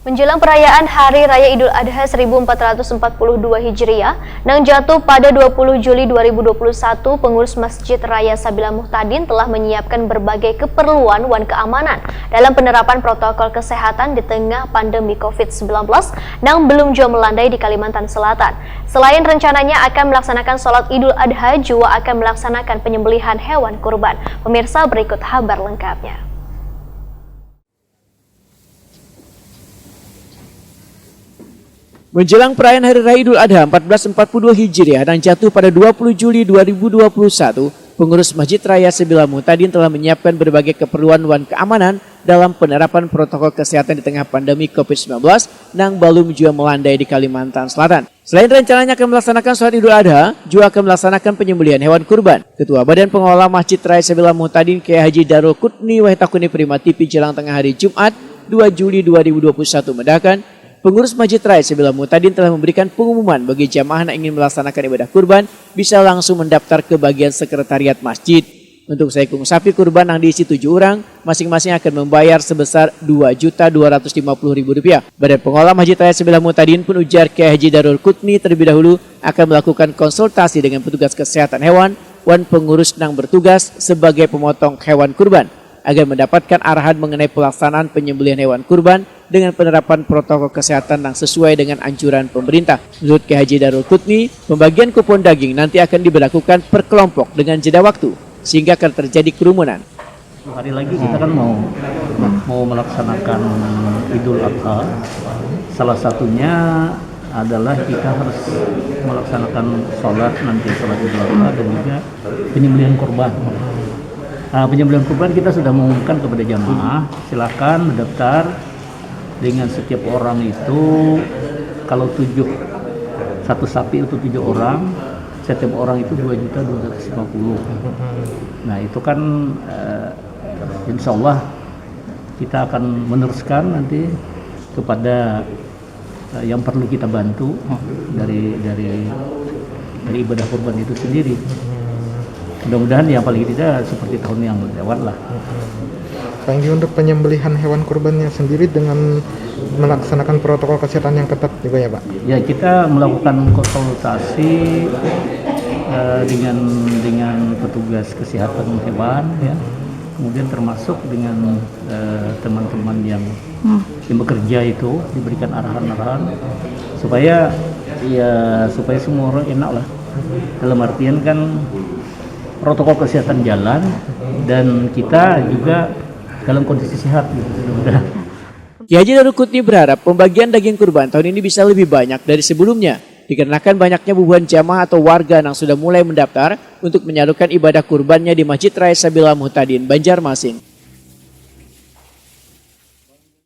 Menjelang perayaan Hari Raya Idul Adha 1442 Hijriah yang jatuh pada 20 Juli 2021, pengurus Masjid Raya Sabila Muhtadin telah menyiapkan berbagai keperluan dan keamanan dalam penerapan protokol kesehatan di tengah pandemi COVID-19 yang belum jauh melandai di Kalimantan Selatan. Selain rencananya akan melaksanakan sholat Idul Adha, juga akan melaksanakan penyembelihan hewan kurban. Pemirsa, berikut kabar lengkapnya. Menjelang perayaan Hari Raya Idul Adha 1442 Hijriah yang jatuh pada 20 Juli 2021, pengurus Masjid Raya Sabila Muhtadin telah menyiapkan berbagai keperluan dan keamanan dalam penerapan protokol kesehatan di tengah pandemi COVID-19 yang belum juga melandai di Kalimantan Selatan. Selain rencananya akan melaksanakan sholat Idul Adha, juga akan melaksanakan penyembelihan hewan kurban. Ketua Badan Pengelola Masjid Raya Sabila Muhtadin Kiai Haji Darul Qutni Wahidakuni Prima TV jelang tengah hari Jumat 2 Juli 2021 mendakkan, pengurus Masjid Raya Sabila Muhtadin telah memberikan pengumuman bagi jamaah yang ingin melaksanakan ibadah kurban bisa langsung mendaftar ke bagian sekretariat masjid. Untuk seekor sapi kurban yang diisi 7 orang, masing-masing akan membayar sebesar Rp2.250.000. Badan Pengelola Masjid Raya Sabila Muhtadin pun ujar Kiai Haji Darul Qutni terlebih dahulu akan melakukan konsultasi dengan petugas kesehatan hewan dan pengurus yang bertugas sebagai pemotong hewan kurban agar mendapatkan arahan mengenai pelaksanaan penyembelihan hewan kurban dengan penerapan protokol kesehatan yang sesuai dengan anjuran pemerintah. Menurut Kiai Haji Darul Qutni, pembagian kupon daging nanti akan diberlakukan per kelompok dengan jeda waktu, sehingga akan terjadi kerumunan. Hari lagi kita kan mau melaksanakan Idul Adha. Salah satunya adalah kita harus melaksanakan sholat Idul Adha dan juga penyembelihan kurban. Penyembelihan kurban kita sudah mengumumkan kepada jamaah, silakan mendaftar. Dengan setiap orang itu, kalau satu sapi itu 7 orang, setiap orang itu 2.250.000. Nah itu kan insya Allah kita akan meneruskan nanti kepada yang perlu kita bantu dari ibadah kurban itu sendiri. Mudah-mudahan yang paling tidak seperti tahun yang lewat lah. Lagi untuk penyembelihan hewan kurbannya sendiri dengan melaksanakan protokol kesehatan yang ketat juga ya Pak? Ya, kita melakukan konsultasi dengan petugas kesehatan hewan ya. Kemudian termasuk dengan teman-teman yang bekerja itu diberikan arahan-arahan supaya semua orang enak lah. Dalam artian kan protokol kesehatan jalan dan kita juga dalam kondisi sehat gitu. Kiai Haji Darul Qutni berharap pembagian daging kurban tahun ini bisa lebih banyak dari sebelumnya, dikarenakan banyaknya bubuhan jamaah atau warga yang sudah mulai mendaftar untuk menyalurkan ibadah kurbannya di Masjid Raya Sabila Muhtadin, Banjarmasin.